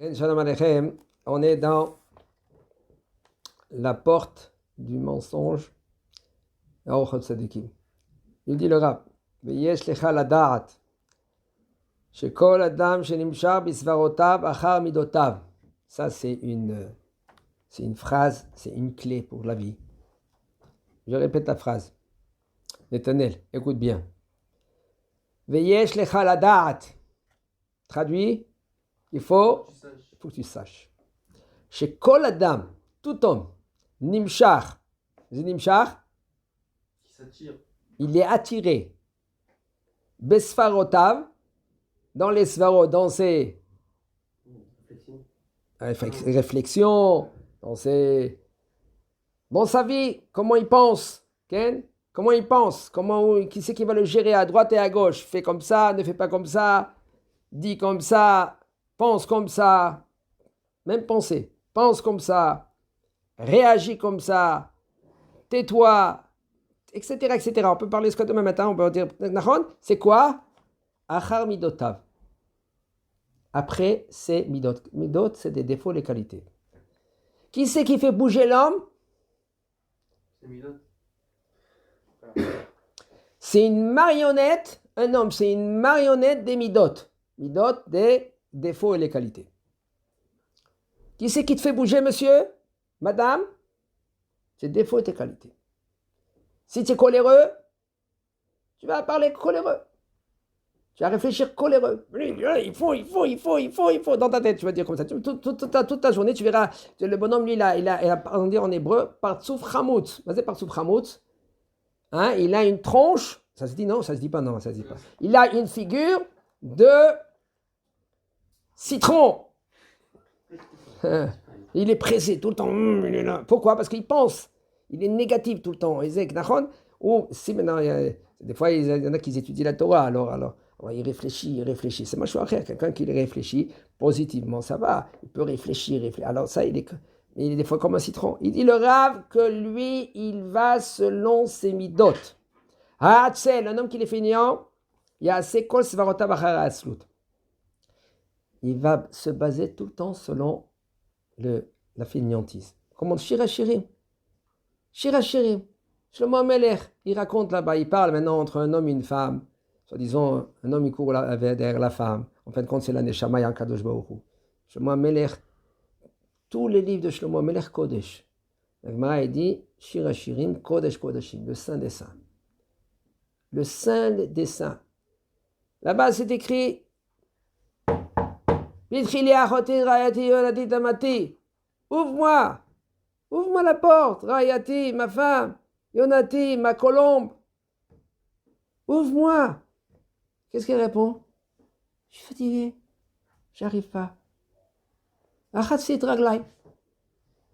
Shalom Aleichem, on est dans la porte du mensonge. Il dit le Rab, Veyesh lecha lada'at, shekol adam shenimshar bisvarotav achar midotav. Ça c'est une phrase, c'est une clé pour la vie. Je répète la phrase. Netanel, écoute bien. Veyesh lecha lada'at. Traduit, il faut que tu saches. Chez Kol Adam, tout homme, Nimshar, Nimshar, il est attiré. Besfarotav, dans les svarot, dans ses réflexions, dans ses. Dans sa vie, comment il pense, Ken? Comment il pense? Qui c'est qui va le gérer à droite et à gauche? Fais comme ça, ne fais pas comme ça, dis comme ça, pense comme ça. Même pensée, pense comme ça, réagis comme ça, tais-toi, etc., etc. On peut parler ce que demain matin, on peut dire, c'est quoi? Achar midotav. Après, c'est midot. Midot, c'est des défauts, les qualités. Qui c'est qui fait bouger l'homme? C'est midot. C'est une marionnette, un homme, c'est une marionnette des midot. Midot, des défauts et les qualités. Qui c'est qui te fait bouger, monsieur? Madame? Tes défauts et tes qualités. Si tu es coléreux, tu vas parler coléreux. Tu vas réfléchir coléreux. Il faut. Dans ta tête, tu vas dire comme ça. Toute ta journée, tu verras. Le bonhomme, lui, il a on dit en hébreu, partsouf chamout. Vas-y, partsouf chamout. Hein, il a une tronche. Ça se dit non? Ça se dit pas, non, ça se dit pas. Il a une figure de citron. Il est pressé tout le temps. Il est là. Pourquoi? Parce qu'il pense. Il est négatif tout le temps. Ou si maintenant, des fois, il y en a qui étudient la Torah. Alors il réfléchit. C'est moi, quelqu'un qui réfléchit positivement, ça va. Il peut réfléchir. Alors ça, il est des fois comme un citron. Il dit le Rav que lui, il va selon ses midot. C'est un homme qui est feignant. Il y a assez kol svarota bachara aslut. Il va se baser tout le temps selon la fainéantise. Comment Shirachirim. Shlomo Amelech, il raconte là-bas, il parle maintenant entre un homme et une femme. Soi-disant, un homme il court derrière la femme. En fin de compte, c'est la Neshama et Kadosh Baruch Hu. Shlomo Amelech, tous les livres de Shlomo Amelech Kodesh. La Gemara dit Shirachirim Kodesh Kodeshim, le saint des saints. Le saint des saints. Là-bas, c'est écrit Ouvre-moi la porte, Rayati, ma femme, Yonati, ma colombe. Ouvre-moi. Qu'est-ce qu'elle répond? Je suis fatiguée, j'arrive pas.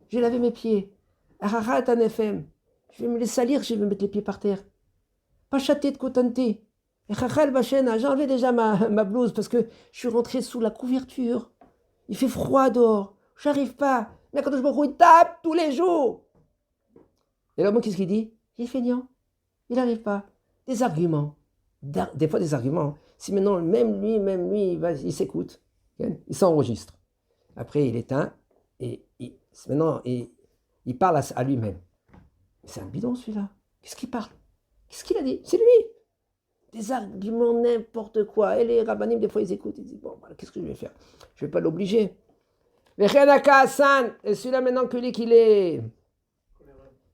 J'ai lavé mes pieds. Je vais me les salir, je vais mettre les pieds par terre. Pachaté de kotanti. J'ai enlevé déjà ma blouse parce que je suis rentré sous la couverture. Il fait froid dehors. J'arrive pas. Mais quand je me il tape tous les jours. Et l'homme, qu'est-ce qu'il dit? Il est feignant. Il n'arrive pas. Des arguments. Des fois des arguments. Si maintenant, même lui, il s'écoute. Il s'enregistre. Après, il éteint. Et maintenant, il parle à lui-même. C'est un bidon, celui-là. Qu'est-ce qu'il parle? Qu'est-ce qu'il a dit? C'est lui. Des arguments, n'importe quoi. Et les rabbinim, des fois, ils écoutent. Ils disent, bon, voilà, qu'est-ce que je vais faire? Je ne vais pas l'obliger. Et celui-là, maintenant que lui, qu'il est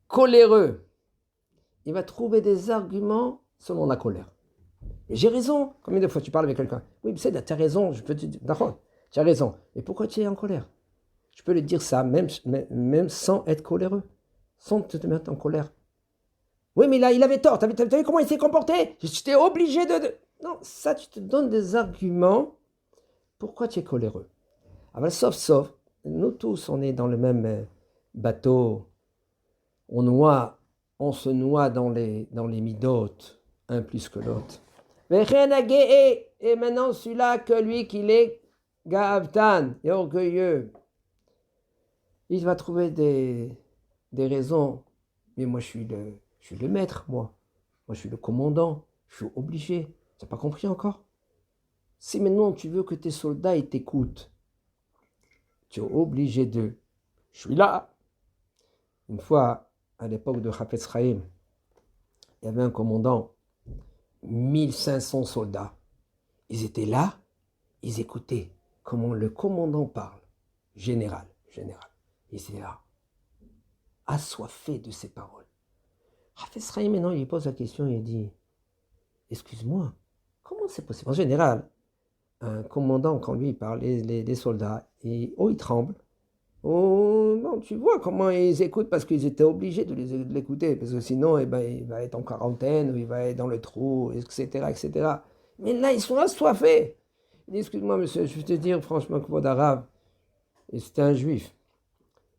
coléreux, il va trouver des arguments selon la colère. Et j'ai raison. Combien de fois tu parles avec quelqu'un? Oui, tu as raison. Je peux te dire, d'accord, tu as raison. Mais pourquoi tu es en colère? Je peux lui dire ça, même sans être coléreux. Sans te mettre en colère. Oui, mais là, il avait tort. Tu as vu comment il s'est comporté? J'étais obligé de... Non, ça, tu te donnes des arguments. Pourquoi tu es coléreux? Alors, sauf, nous tous, on est dans le même bateau. On se noie dans les midotes, un plus que l'autre. Et maintenant, celui-là, que lui, qu'il est gaavtan et orgueilleux, il va trouver des raisons. Mais moi, je suis le maître, moi. Moi, je suis le commandant. Je suis obligé. Tu n'as pas compris encore? Si maintenant tu veux que tes soldats ils t'écoutent, tu es obligé de. Je suis là. Une fois, à l'époque de Chafetz Chaim, il y avait un commandant, 1500 soldats. Ils étaient là, ils écoutaient comment le commandant parle. Général. Ils étaient là, assoiffés de ces paroles. Chafetz Chaim, maintenant, il pose la question, il dit, excuse-moi, comment c'est possible? En général, un commandant, quand lui parle, les soldats, ils tremblent. Oh, non, tu vois comment ils écoutent parce qu'ils étaient obligés de l'écouter, parce que sinon, il va être en quarantaine, ou il va être dans le trou, etc. Mais là, ils sont assoiffés. Il dit, excuse-moi, monsieur, je vais te dire franchement que votre arabe, et c'était un juif.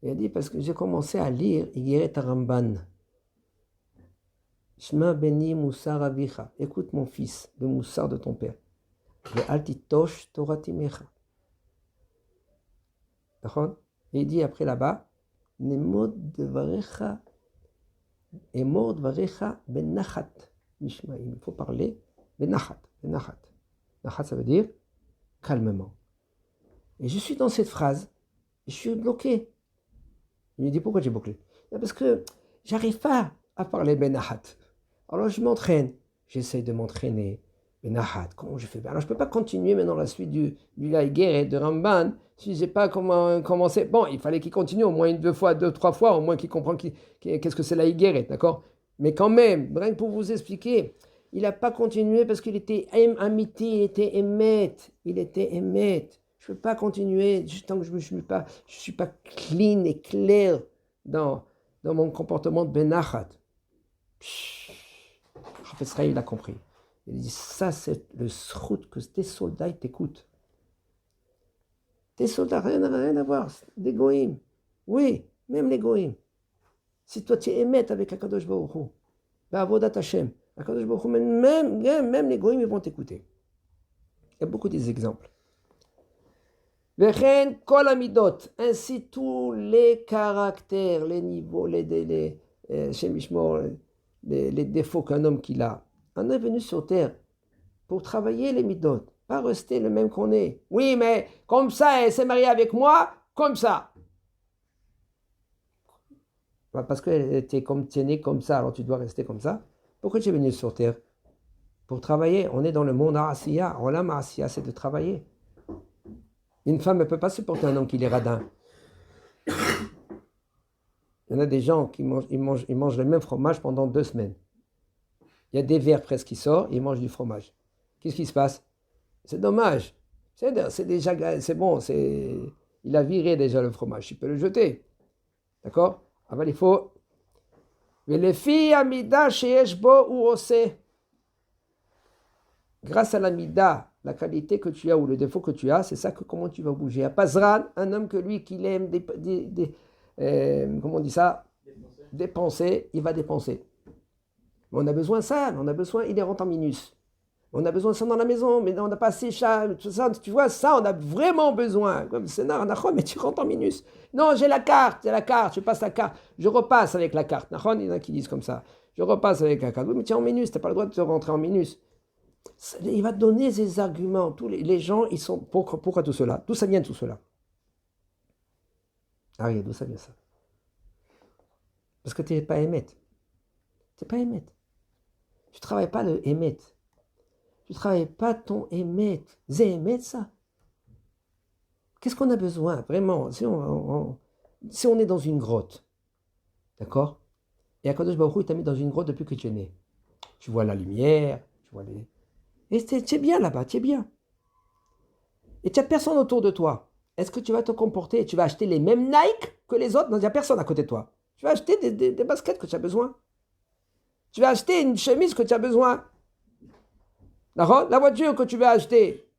Il a dit, parce que j'ai commencé à lire Igeret Ramban. Shema beni Moussar Avicha. Écoute mon fils, le Moussar de ton père. Ve'altitosh Torah timecha. D'accord? Et il dit après là-bas, Nemod dvarecha, Emod dvarecha benachat. Mishmaim. Il faut parler benachat. Nachat, ça veut dire calmement. Et je suis dans cette phrase, et je suis bloqué. Il me dit, pourquoi j'ai bloqué? Parce que j'arrive pas à parler benachat. Alors je m'entraîne, j'essaye de m'entraîner. Benahat, comment je fais? Alors je ne peux pas continuer maintenant la suite du Laïguer et de Ramban si je ne sais pas comment commencer. Bon, il fallait qu'il continue au moins deux, trois fois, au moins qu'il comprenne qu'est-ce que c'est Laïguer, d'accord? Mais quand même, rien que pour vous expliquer, il n'a pas continué parce qu'il était amiti, il était émet. Je ne peux pas continuer tant que je ne suis pas clean et clair dans mon comportement de Benahat. Il a compris. Il dit, ça c'est le srout que tes soldats t'écoutent. Tes soldats, rien à voir, des goïms. Oui, même les goïms. Si toi tu émettes avec Akadosh Baruch Hu, Ba'avodat Hashem, Akadosh Baruch Hu, même les goïms ils vont t'écouter. Il y a beaucoup d'exemples. Vechen kol amidot, ainsi tous les caractères, les niveaux, les défauts qu'un homme qu'il a. On est venu sur terre pour travailler les midot, pas rester le même qu'on est. Oui, mais comme ça, elle s'est mariée avec moi, comme ça. Parce qu'elle était comme tiennée comme ça, alors tu dois rester comme ça. Pourquoi tu es venu sur terre? Pour travailler. On est dans le monde Asiya. Olam Asiya, c'est de travailler. Une femme ne peut pas supporter un homme qui est radin. Il y en a des gens qui mangent le même fromage pendant 2 semaines. Il y a des verres presque qui sortent, ils mangent du fromage. Qu'est-ce qui se passe? C'est dommage. C'est déjà, c'est bon, il a viré déjà le fromage, il peut le jeter. D'accord? Alors il faut. Grâce à l'amida, la qualité que tu as ou le défaut que tu as, c'est ça que comment tu vas bouger. À Pazran, un homme que lui, qu'il aime comment on dit ça? Dépenser, il va dépenser. Mais on a besoin de ça, il est rentre en minus. On a besoin de ça dans la maison, mais on n'a pas assez ça, tout ça, tu vois, ça, on a vraiment besoin. Comme c'est mais tu rentres en minus. Non, j'ai la carte, je passe la carte, je repasse avec la carte. Il y en a qui disent comme ça, je repasse avec la carte. Oui, mais tu es en minus, tu n'as pas le droit de te rentrer en minus. Il va donner des arguments. Tous les gens, ils sont, pourquoi tout cela? D'où ça vient tout cela? Ah oui, d'où ça vient ça? Parce que tu n'es pas émette. Tu n'es pas émette. Tu ne travailles pas le émet. Tu ne travailles pas ton émet. C'est émet ça. Qu'est-ce qu'on a besoin vraiment? Si on est dans une grotte, d'accord? Et Akadosh Baruch Hu, il t'a mis dans une grotte depuis que tu es né. Tu vois la lumière, tu vois les... Et tu es bien là-bas, tu es bien. Et tu n'as personne autour de toi. Est-ce que tu vas te comporter et tu vas acheter les mêmes Nike que les autres? Non, il n'y a personne à côté de toi. Tu vas acheter des baskets que tu as besoin. Tu vas acheter une chemise que tu as besoin. D'accord? La voiture que tu vas acheter,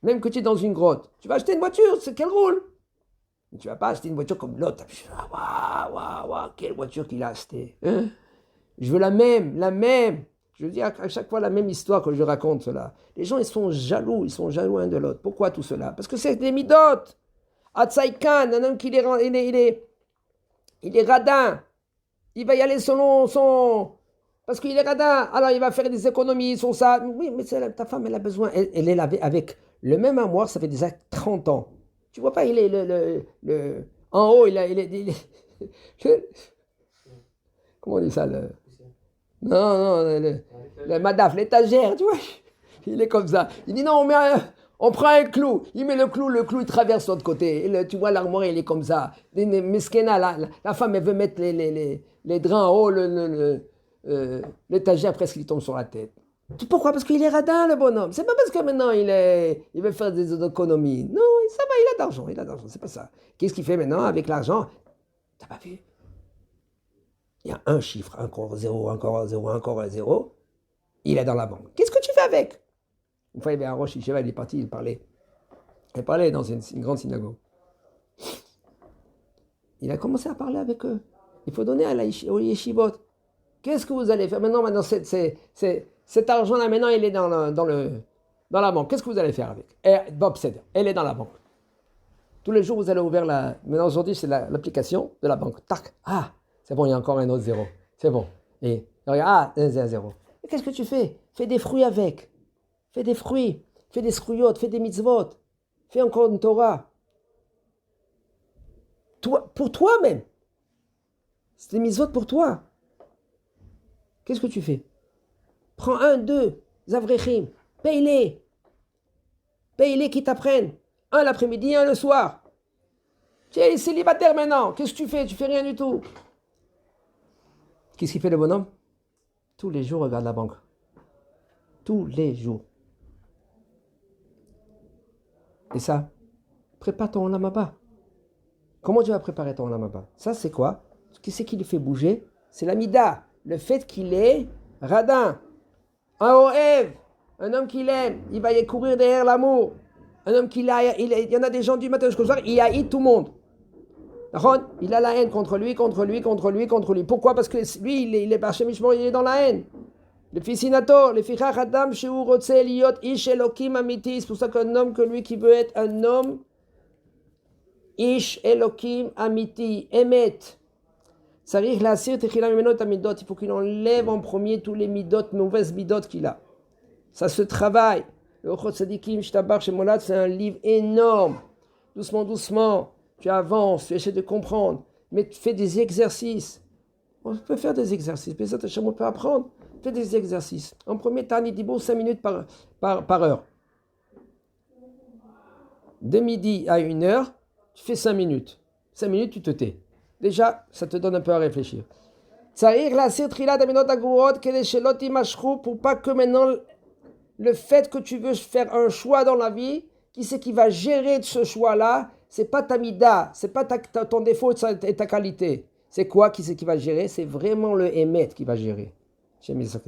même que tu es dans une grotte, tu vas acheter une voiture, c'est qu'elle roule. Mais tu ne vas pas acheter une voiture comme l'autre. Waouh, quelle voiture qu'il a achetée. Hein? Je veux la même. Je veux dire à chaque fois la même histoire que je raconte cela. Les gens, ils sont jaloux un de l'autre. Pourquoi tout cela? Parce que c'est des midotes. Atsaïkan, un homme qui il est radin. Il va y aller selon son... Parce qu'il est radin, alors il va faire des économies sur ça. Oui, mais ta femme, elle a besoin. Elle est là avec le même amour, ça fait déjà 30 ans. Tu vois pas, il est en haut, il comment on dit ça non, le madaf, l'étagère, tu vois. Il est comme ça. Il dit non, on prend un clou. Il met le clou il traverse l'autre côté. Et tu vois, l'armoire, il est comme ça. Miskena, la femme, elle veut mettre les draps en haut, l'étagère presque il tombe sur la tête. Pourquoi? Parce qu'il est radin, le bonhomme. C'est pas parce que maintenant il veut faire des économies. Non, ça va, il a d'argent, c'est pas ça. Qu'est-ce qu'il fait maintenant avec l'argent? T'as pas vu? Il y a un chiffre, encore zéro, encore zéro, encore zéro. Il est dans la banque. Qu'est-ce que tu fais avec? Une fois, il y avait un Rosh Yeshiva, il est parti, il parlait. Il parlait dans une grande synagogue. Il a commencé à parler avec eux. Il faut donner aux yeshivot. Qu'est-ce que vous allez faire? Maintenant, cet argent-là, maintenant, il est dans la banque. Qu'est-ce que vous allez faire avec? Bob Seder, elle est dans la banque. Tous les jours, vous allez ouvrir Maintenant, aujourd'hui, c'est l'application de la banque. Tac. Ah, c'est bon, il y a encore un autre zéro. C'est bon. Et regarde, un zéro. Et qu'est-ce que tu fais? Fais des fruits avec. Fais des fruits. Fais des scrouillottes. Fais des mitzvot. Fais encore une Torah. Pour toi-même. C'est des mitzvot pour toi. Qu'est-ce que tu fais? Prends 1, 2 Zavrechim. Paye-les. Paye-les qui t'apprennent. Un l'après-midi, un le soir. Tu es célibataire maintenant. Qu'est-ce que tu fais? Tu fais rien du tout. Qu'est-ce qu'il fait le bonhomme? Tous les jours, regarde la banque. Tous les jours. Et ça, prépare ton olam haba. Comment tu vas préparer ton olam haba? Ça, c'est quoi? Qu'est-ce qui le fait bouger? C'est la mida. Le fait qu'il est radin. Un oev. Un homme qu'il aime. Il va y courir derrière l'amour. Un homme il y en a des gens du matin jusqu'au soir, il haït tout le monde. Il a la haine contre lui. Pourquoi? Parce que lui, il est Bachem Mishmor, il est dans la haine. Le Fisinator, le Fichach Adam, Sheu Rotze Liot Ish Elokim Amiti. C'est pour ça qu'un homme que lui qui veut être un homme, Ish Elokim Amiti, Emet. Sarich Lasir Techila Mimenot Amidot. Il faut qu'il enlève en premier tous les midot, mauvaises midot qu'il a. Ça se travaille. Le Ochot Sadikim Shtabar Shemolad, c'est un livre énorme. Doucement, tu avances, tu essaies de comprendre, mais tu fais des exercices. On peut faire des exercices, mais ça, on peut apprendre. Fais des exercices. En premier temps, il dit bon, 5 minutes par heure. De midi à 1 heure, tu fais 5 minutes. 5 minutes, tu te tais. Déjà, ça te donne un peu à réfléchir. Pour pas que maintenant, le fait que tu veux faire un choix dans la vie, qui c'est qui va gérer ce choix-là? C'est pas ta mida, c'est pas ton défaut et ta qualité. C'est quoi qui c'est qui va gérer? C'est vraiment le émet qui va gérer. J'ai mis ça.